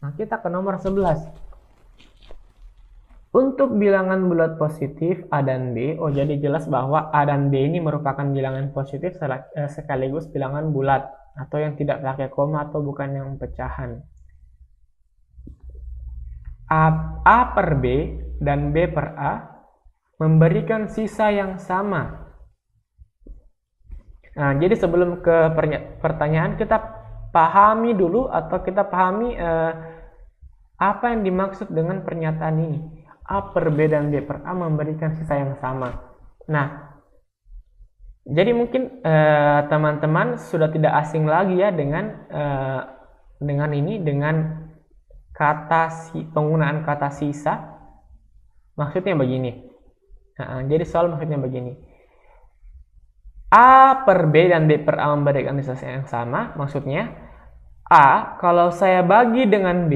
Nah, kita ke nomor 11. Untuk bilangan bulat positif A dan B, jadi jelas bahwa A dan B ini merupakan bilangan positif sekaligus bilangan bulat, atau yang tidak pakai koma atau bukan yang pecahan. A per B dan B per A memberikan sisa yang sama. Nah, jadi sebelum ke pertanyaan, kita pahami dulu atau kita pahami apa yang dimaksud dengan pernyataan ini. A per B dan B per A memberikan sisa yang sama. Nah, jadi mungkin teman-teman sudah tidak asing lagi ya dengan penggunaan kata sisa. Maksudnya begini. Jadi soal maksudnya begini. A per B dan B per A memberikan sisa yang sama. Maksudnya A kalau saya bagi dengan B,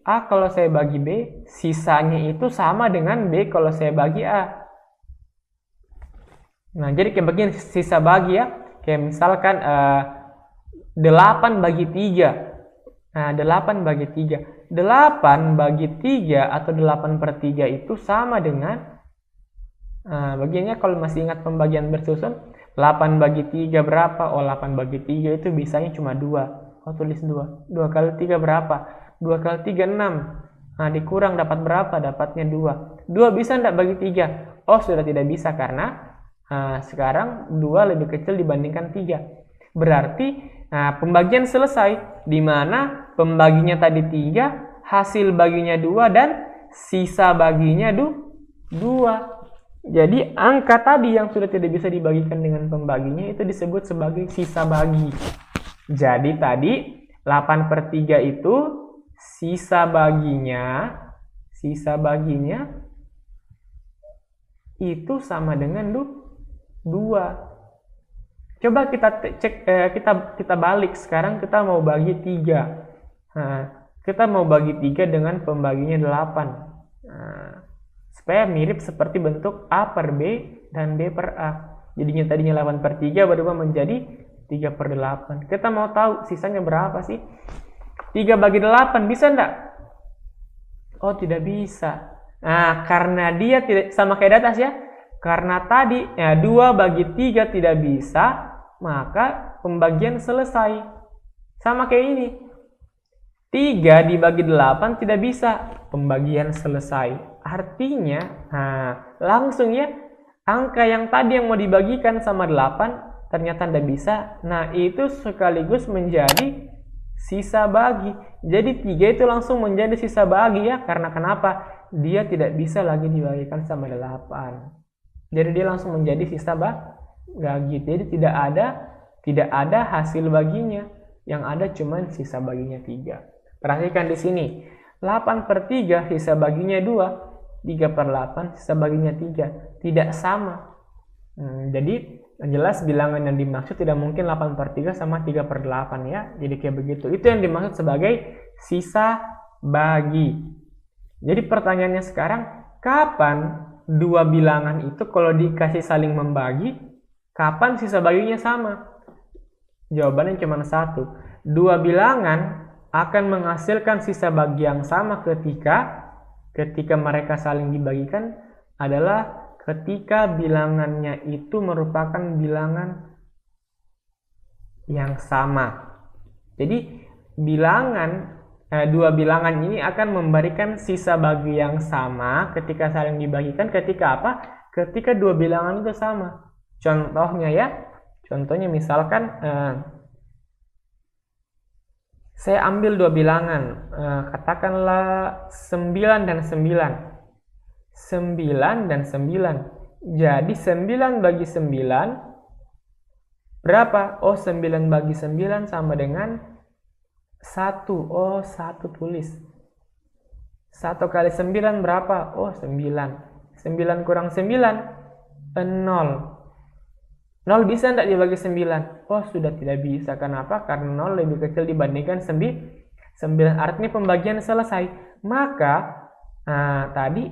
A kalau saya bagi B, sisanya itu sama dengan B kalau saya bagi A. Nah, jadi kayak begini sisa bagi ya. Kayak misalkan 8 bagi 3. Nah, 8 bagi 3. 8 bagi 3 atau 8 per 3 itu sama dengan, bagiannya kalau masih ingat pembagian bersusun, 8 bagi 3 berapa? 8 bagi 3 itu bisanya cuma 2. Tulis 2. 2 kali 3 berapa? 2 kali 3, 6. Nah, dikurang dapat berapa? Dapatnya 2. 2 bisa enggak bagi 3? Sudah tidak bisa karena sekarang 2 lebih kecil dibandingkan 3. Berarti pembagian selesai, di mana pembaginya tadi 3, hasil baginya 2, dan sisa baginya 2. Jadi angka tadi yang sudah tidak bisa dibagikan dengan pembaginya itu disebut sebagai sisa bagi. Jadi tadi 8 per 3 itu sisa baginya itu sama dengan 2. Coba kita cek, kita balik. Sekarang kita mau bagi 3. Kita mau bagi 3 dengan pembaginya 8. Supaya mirip seperti bentuk A per B dan B per A. Jadinya tadinya 8 per 3 berubah menjadi 3 per 8. Kita mau tahu sisanya berapa sih? 3 bagi 8 bisa enggak? Tidak bisa. Nah, karena dia tidak sama kayak atas ya. Karena tadi 2 bagi 3 tidak bisa, maka pembagian selesai. Sama kayak ini. 3 dibagi 8 tidak bisa, pembagian selesai. Artinya, langsung ya, angka yang tadi yang mau dibagikan sama 8 ternyata tidak bisa. Nah, itu sekaligus menjadi sisa bagi. Jadi 3 itu langsung menjadi sisa bagi ya. Karena kenapa? Dia tidak bisa lagi dibagikan sama 8. Jadi dia langsung menjadi sisa bagi. Jadi tidak ada hasil baginya. Yang ada cuma sisa baginya 3. Perhatikan di sini. 8 per 3 sisa baginya 2. 3 per 8 sisa baginya 3. Tidak sama. Jadi jelas bilangan yang dimaksud tidak mungkin 8 per 3 sama 3 per 8 ya. Jadi kayak begitu. Itu yang dimaksud sebagai sisa bagi. Jadi pertanyaannya sekarang, kapan dua bilangan itu kalau dikasih saling membagi, kapan sisa baginya sama? Jawabannya cuma satu. Dua bilangan akan menghasilkan sisa bagi yang sama ketika mereka saling dibagikan adalah ketika bilangannya itu merupakan bilangan yang sama. Jadi dua bilangan ini akan memberikan sisa bagi yang sama ketika saling dibagikan. Ketika apa? Ketika dua bilangan itu sama. Contohnya ya. Contohnya misalkan saya ambil dua bilangan. Katakanlah 9 dan 9. 9 dan 9. Jadi 9 bagi 9 berapa? 9 bagi 9 sama dengan 1. 1 tulis. 1 kali 9 berapa? 9. 9 kurang 9 0. 0 bisa tidak dibagi 9? Sudah tidak bisa. Kenapa? Karena 0 lebih kecil dibandingkan 9. Artinya pembagian selesai. Maka tadi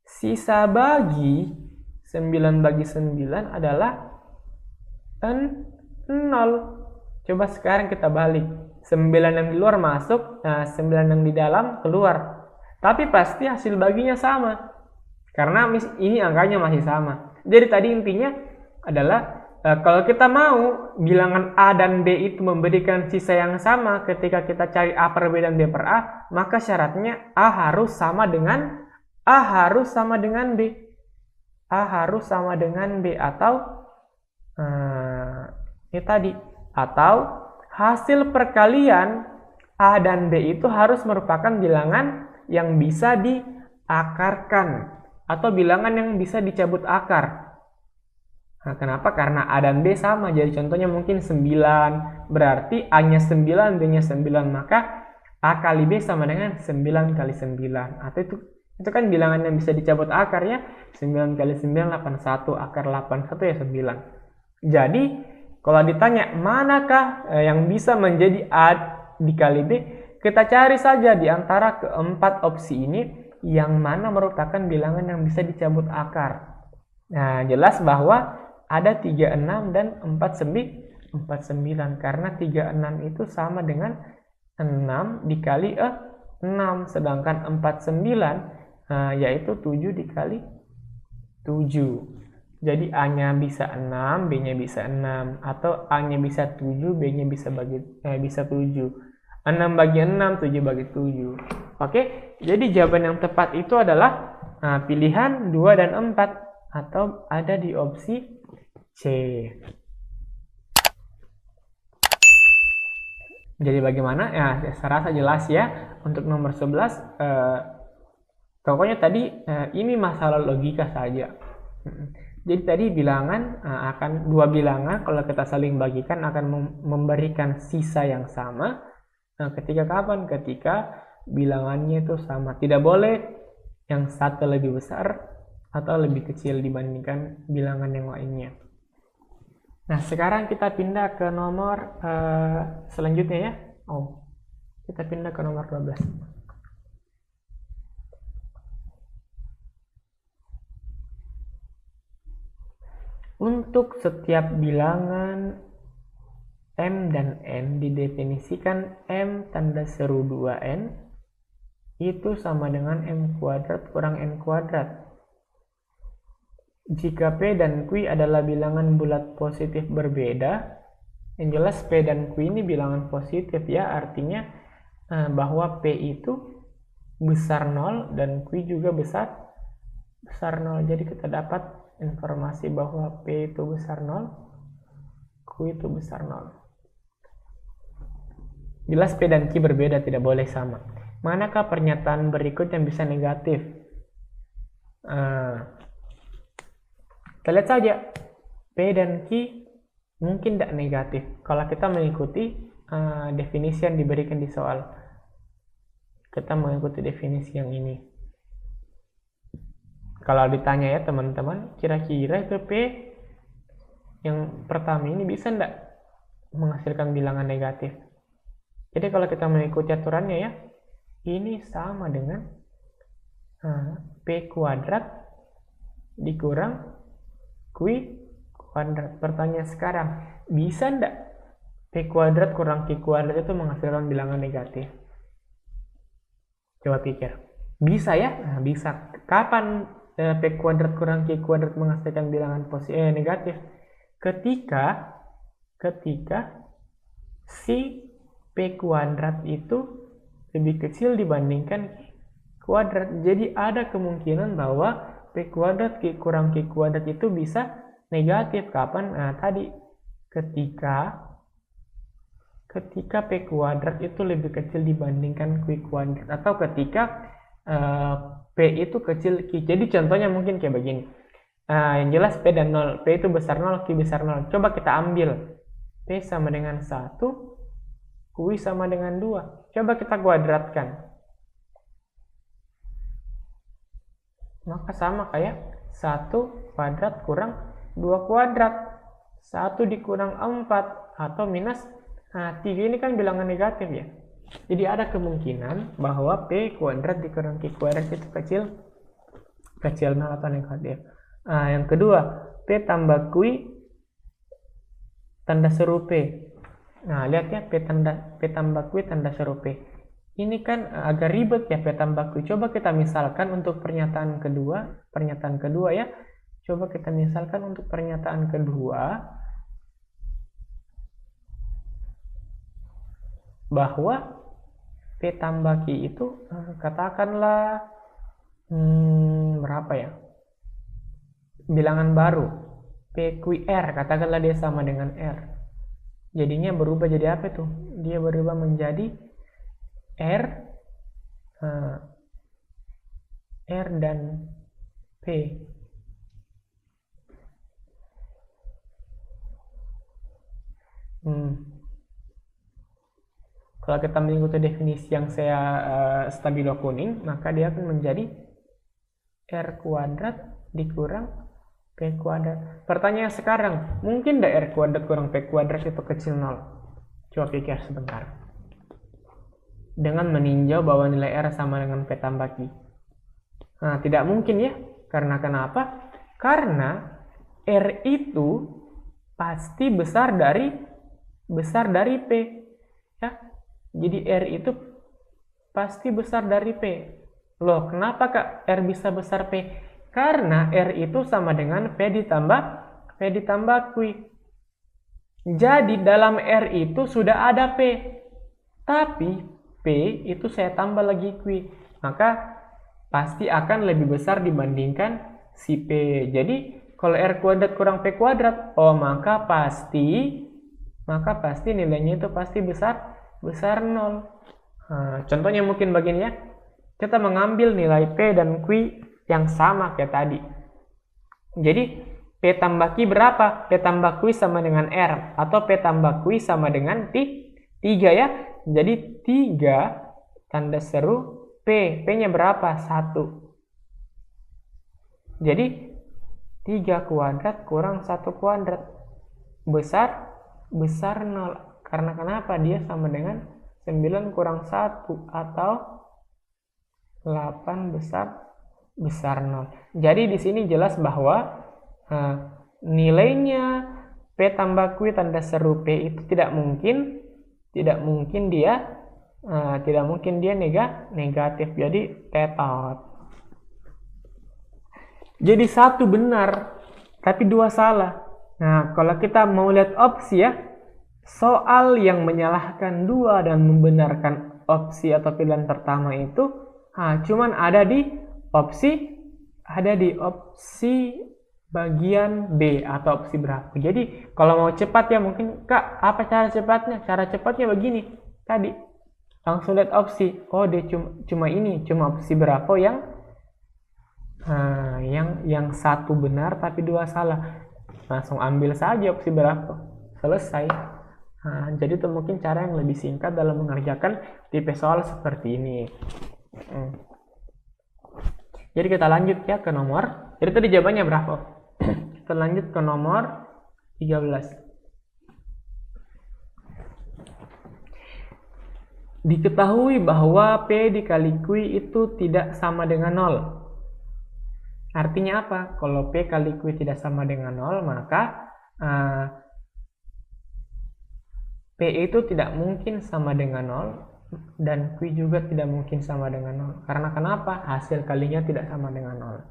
sisa bagi 9 bagi 9 adalah 0. Coba sekarang kita balik. 9 yang di luar masuk, 9 yang di dalam keluar. Tapi pasti hasil baginya sama. Karena ini angkanya masih sama. Jadi tadi intinya adalah kalau kita mau bilangan A dan B itu memberikan sisa yang sama ketika kita cari A per B dan B per A, maka syaratnya A harus sama dengan B. A harus sama dengan B atau ini tadi, atau hasil perkalian A dan B itu harus merupakan bilangan yang bisa diakarkan atau bilangan yang bisa dicabut akar. Nah, kenapa? Karena A dan B sama. Jadi contohnya mungkin 9, berarti A-nya 9, B-nya 9, maka A kali B sama dengan 9 kali 9. Atau itu kan bilangan yang bisa dicabut akar ya. 9 kali 9, 81, akar 81 ya 9. Jadi, kalau ditanya manakah yang bisa menjadi A dikali B, kita cari saja di antara keempat opsi ini yang mana merupakan bilangan yang bisa dicabut akar. Nah, jelas bahwa ada 36 dan 49 karena 36 itu sama dengan 6 dikali 6, sedangkan 49 yaitu 7 dikali 7. Jadi A-nya bisa 6, B-nya bisa 6, atau A-nya bisa 7, B-nya bisa 7. 6 bagi 6, 7 bagi 7. Oke, jadi jawaban yang tepat itu adalah pilihan 2 dan 4, atau ada di opsi C. Jadi bagaimana? Ya, saya rasa jelas ya. Untuk nomor 11, pokoknya tadi ini masalah logika saja. Jadi tadi bilangan dua bilangan kalau kita saling bagikan akan memberikan sisa yang sama. Ketika kapan? Ketika bilangannya itu sama. Tidak boleh yang satu lebih besar atau lebih kecil dibandingkan bilangan yang lainnya. Nah, sekarang kita pindah ke nomor selanjutnya ya. Kita pindah ke nomor 12. Untuk setiap bilangan M dan N didefinisikan M tanda seru 2N itu sama dengan M kuadrat kurang N kuadrat. Jika P dan Q adalah bilangan bulat positif berbeda, yang jelas P dan Q ini bilangan positif ya, artinya bahwa P itu besar 0 dan Q juga besar 0. Jadi kita dapat informasi bahwa P itu besar 0, Q itu besar 0. Jelas P dan Q berbeda, tidak boleh sama. Manakah pernyataan berikut yang bisa negatif? Kita lihat saja. P dan Q mungkin tidak negatif kalau kita mengikuti definisi yang diberikan di soal. Kita mengikuti definisi yang ini. Kalau ditanya ya teman-teman, kira-kira itu P yang pertama ini bisa enggak menghasilkan bilangan negatif? Jadi kalau kita mengikuti aturannya ya, ini sama dengan P kuadrat dikurang Q kuadrat. Pertanyaan sekarang, bisa enggak P kuadrat kurang Q kuadrat itu menghasilkan bilangan negatif? Coba pikir. Bisa ya? Nah, bisa. Kapan P kuadrat kurang Q kuadrat menghasilkan bilangan negatif? Ketika si P kuadrat itu lebih kecil dibandingkan Q kuadrat. Jadi ada kemungkinan bahwa P kuadrat kurang Q kuadrat itu bisa negatif. Kapan? Nah, tadi ketika P kuadrat itu lebih kecil dibandingkan Q kuadrat, atau ketika P itu kecil Q. Jadi contohnya mungkin kayak begini. Yang jelas P dan 0. P itu besar 0, Q besar 0. Coba kita ambil. P sama dengan 1, Q sama dengan 2. Coba kita kuadratkan. Maka sama kayak 1 kuadrat kurang 2 kuadrat. 1 dikurang 4 atau minus 3 ini kan bilangan negatif ya. Jadi ada kemungkinan bahwa P kuadrat dikurang Q kuadrat itu kecil 0 atau negatif. Yang kedua, P tambah Q tanda seru P. Nah, lihat ya, P tambah Q tanda seru P. Ini kan agak ribet ya, P tambah Q. Coba kita misalkan untuk pernyataan kedua ya. Coba kita misalkan untuk pernyataan kedua bahwa P tambah Q itu katakanlah berapa ya? Bilangan baru. PQR, katakanlah dia sama dengan R. Jadinya berubah jadi apa tuh? Dia berubah menjadi R dan P. Kalau kita mengikuti definisi yang saya stabilo kuning, maka dia akan menjadi R kuadrat dikurang P kuadrat. Pertanyaan sekarang, mungkin nggak R kuadrat kurang P kuadrat itu kecil 0? Coba pikir sebentar. Dengan meninjau bahwa nilai R sama dengan P tambah Q. Nah, tidak mungkin ya. Karena kenapa? Karena R itu pasti besar dari P. Ya. Jadi R itu pasti besar dari P. Loh, kenapa Kak R bisa besar P? Karena R itu sama dengan P ditambah Q. Jadi dalam R itu sudah ada P. Tapi P itu saya tambah lagi Q. Maka pasti akan lebih besar dibandingkan si P. Jadi kalau R kuadrat kurang P kuadrat, maka pasti nilainya itu pasti besar 0. Nah, contohnya mungkin begini ya. Kita mengambil nilai P dan Q yang sama kayak tadi. Jadi P tambah Q berapa? P tambah Q sama dengan R. Atau P tambah Q sama dengan 3 ya. Jadi 3 tanda seru P. P-nya berapa? 1. Jadi 3 kuadrat kurang 1 kuadrat. Besar 0. Karena kenapa? Dia sama dengan 9 kurang 1 atau 8 besar 0. Jadi di sini jelas bahwa nilainya P tambah Q tanda seru P itu tidak mungkin dia negatif. Jadi tetot. Jadi 1 benar tapi 2 salah. Nah, kalau kita mau lihat opsi ya, soal yang menyalahkan 2 dan membenarkan opsi atau pilihan pertama itu cuman ada di opsi bagian B atau opsi berapa. Jadi kalau mau cepat ya mungkin Kak, apa cara cepatnya? Cara cepatnya begini. Tadi langsung lihat opsi. Dia cuma opsi berapa yang 1 benar tapi 2 salah. Langsung ambil saja opsi berapa. Selesai. Jadi itu mungkin cara yang lebih singkat dalam mengerjakan tipe soal seperti ini. Jadi kita lanjut ya ke nomor. Jadi tadi jawabannya berapa? Kita lanjut ke nomor 13. Diketahui bahwa P dikali Q itu tidak sama dengan 0. Artinya apa? Kalau P kali Q tidak sama dengan 0, maka P itu tidak mungkin sama dengan 0 dan Q juga tidak mungkin sama dengan 0. Karena kenapa? Hasil kalinya tidak sama dengan 0.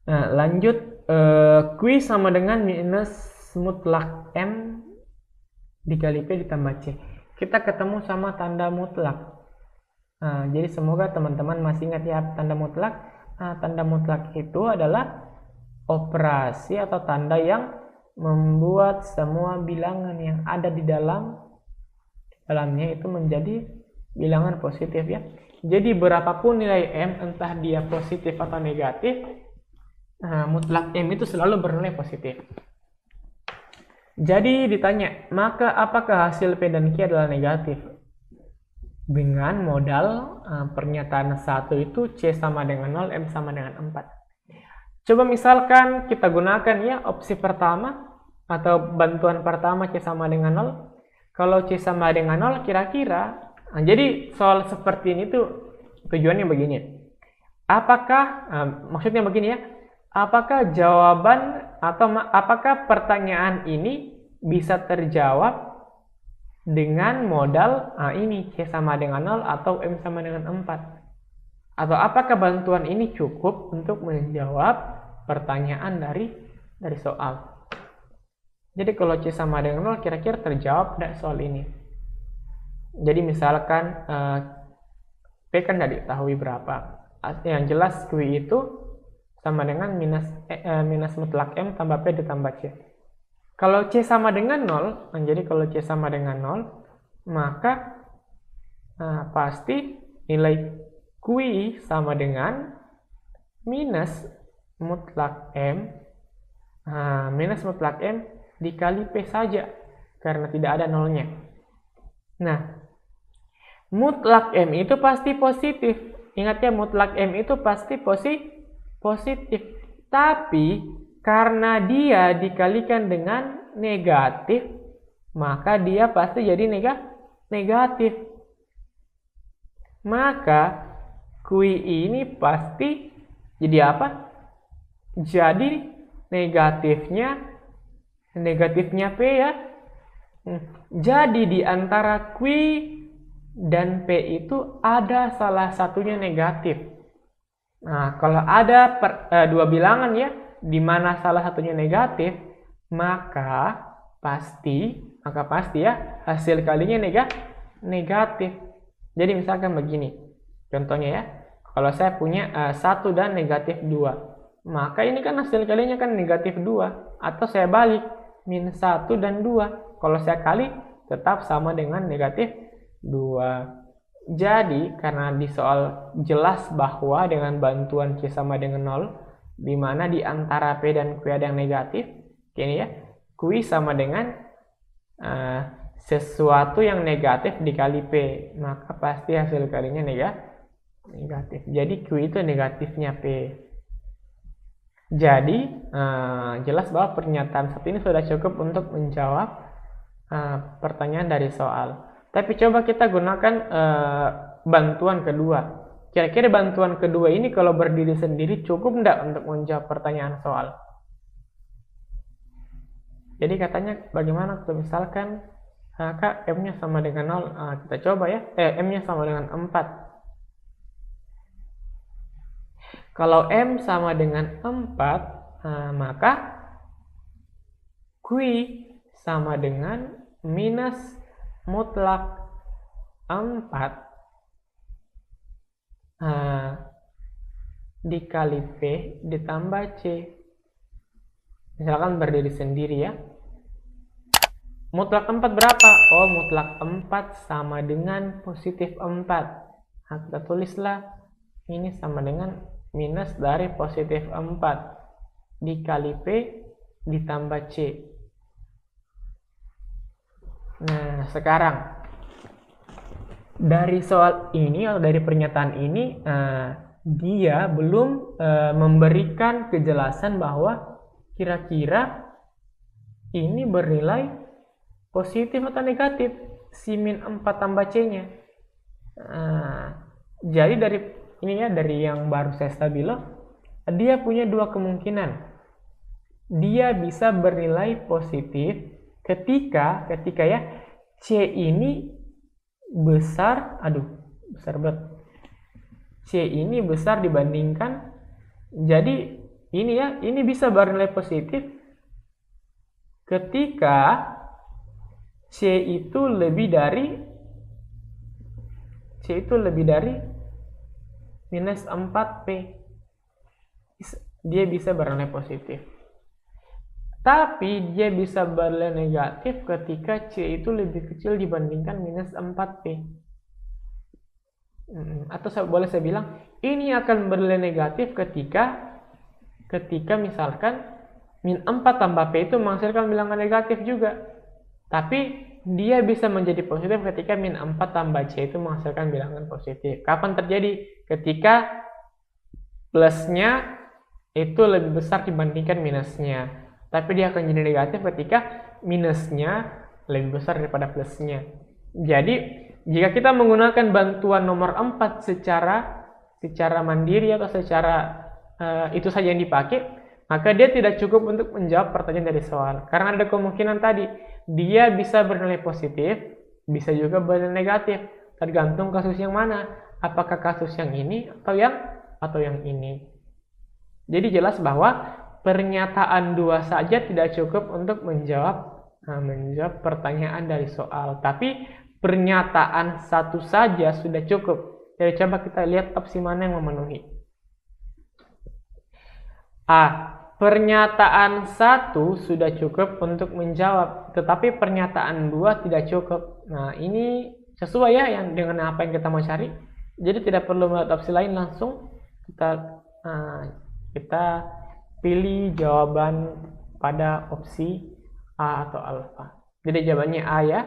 Nah, lanjut. Q sama dengan minus mutlak M dikali P ditambah C. Kita ketemu sama tanda mutlak. Jadi semoga teman-teman masih ingat ya tanda mutlak. Tanda mutlak itu adalah operasi atau tanda yang membuat semua bilangan yang ada di dalamnya itu menjadi bilangan positif ya. Jadi berapapun nilai M, entah dia positif atau negatif, mutlak M itu selalu bernilai positif. Jadi ditanya, maka apakah hasil P dan Q adalah negatif? Dengan modal pernyataan 1 itu C sama dengan 0, M sama dengan 4. Coba misalkan kita gunakan ya opsi pertama atau bantuan pertama C sama dengan 0. Kalau C sama dengan 0 kira-kira, jadi soal seperti ini tuh tujuannya begini. Maksudnya begini ya, apakah jawaban atau apakah pertanyaan ini bisa terjawab dengan modal ini C sama dengan 0 atau M sama dengan 4. Atau apakah bantuan ini cukup untuk menjawab pertanyaan dari soal. Jadi kalau C sama dengan 0 kira-kira terjawab tidak soal ini. Jadi misalkan P kan tidak diketahui berapa. Yang jelas Q itu sama dengan minus mutlak M tambah P ditambah C. Kalau C sama dengan 0, jadi kalau C sama dengan 0, maka pasti nilai QI sama dengan minus mutlak M dikali P saja, karena tidak ada nolnya. Nah, mutlak M itu pasti positif. Ingat ya, mutlak M itu pasti positif. Tapi karena dia dikalikan dengan negatif, maka dia pasti jadi negatif. Maka QI ini pasti jadi apa? Jadi negatifnya P ya. Jadi di antara Q dan P itu ada salah satunya negatif. Nah, kalau ada dua bilangan ya, di mana salah satunya negatif, maka pasti ya hasil kalinya negatif. Jadi misalkan begini, contohnya ya, kalau saya punya 1 dan negatif 2, maka ini kan hasil kalinya kan negatif 2, atau saya balik, minus 1 dan 2, kalau saya kali tetap sama dengan negatif 2. Jadi karena di soal jelas bahwa dengan bantuan C sama dengan 0, di mana di antara P dan Q ada yang negatif, ini ya, Q sama dengan sesuatu yang negatif dikali P, maka pasti hasil kalinya negatif. Jadi Q itu negatifnya P. Jadi jelas bahwa pernyataan seperti ini sudah cukup untuk menjawab pertanyaan dari soal. Tapi coba kita gunakan bantuan kedua. Kira-kira bantuan kedua ini kalau berdiri sendiri cukup enggak untuk menjawab pertanyaan soal? Jadi katanya bagaimana kalau misalkan Kak, M-nya sama dengan 0, kita coba ya, M-nya sama dengan 4. Kalau M sama dengan 4, maka Q sama dengan minus mutlak 4 dikali P ditambah C. Misalkan berdiri sendiri ya. Mutlak 4 berapa? Oh, mutlak 4 sama dengan positif 4. Nah, kita tulislah ini sama dengan minus dari positif 4 dikali P ditambah C. Nah, sekarang dari soal ini atau dari pernyataan ini, dia belum memberikan kejelasan bahwa kira-kira ini bernilai positif atau negatif, si min 4 tambah C-nya. Jadi dari ini ya, dari yang baru saya stabilo, dia punya dua kemungkinan. Dia bisa bernilai positif ketika ya C ini besar, besar banget. C ini besar dibandingkan, jadi ini ya, ini bisa bernilai positif ketika C itu lebih dari minus 4P. Dia bisa bernilai positif. Tapi dia bisa bernilai negatif ketika C itu lebih kecil dibandingkan minus 4P. Atau boleh saya bilang, ini akan bernilai negatif ketika misalkan min 4 tambah P itu menghasilkan bilangan negatif juga. Tapi dia bisa menjadi positif ketika min 4 tambah C itu menghasilkan bilangan positif. Kapan terjadi? Ketika plusnya itu lebih besar dibandingkan minusnya. Tapi dia akan jadi negatif ketika minusnya lebih besar daripada plusnya. Jadi, jika kita menggunakan bantuan nomor 4 secara mandiri atau secara itu saja yang dipakai, maka dia tidak cukup untuk menjawab pertanyaan dari soal. Karena ada kemungkinan tadi, dia bisa bernilai positif, bisa juga bernilai negatif, tergantung kasus yang mana. Apakah kasus yang ini atau yang ini. Jadi jelas bahwa pernyataan 2 saja tidak cukup untuk menjawab pertanyaan dari soal. Tapi pernyataan 1 saja sudah cukup. Jadi coba kita lihat opsi mana yang memenuhi. A. Pernyataan 1 sudah cukup untuk menjawab, tetapi pernyataan 2 tidak cukup. Nah, ini sesuai ya yang dengan apa yang kita mau cari. Jadi tidak perlu melihat opsi lain, langsung kita pilih jawaban pada opsi A atau alfa. Jadi jawabannya A ya.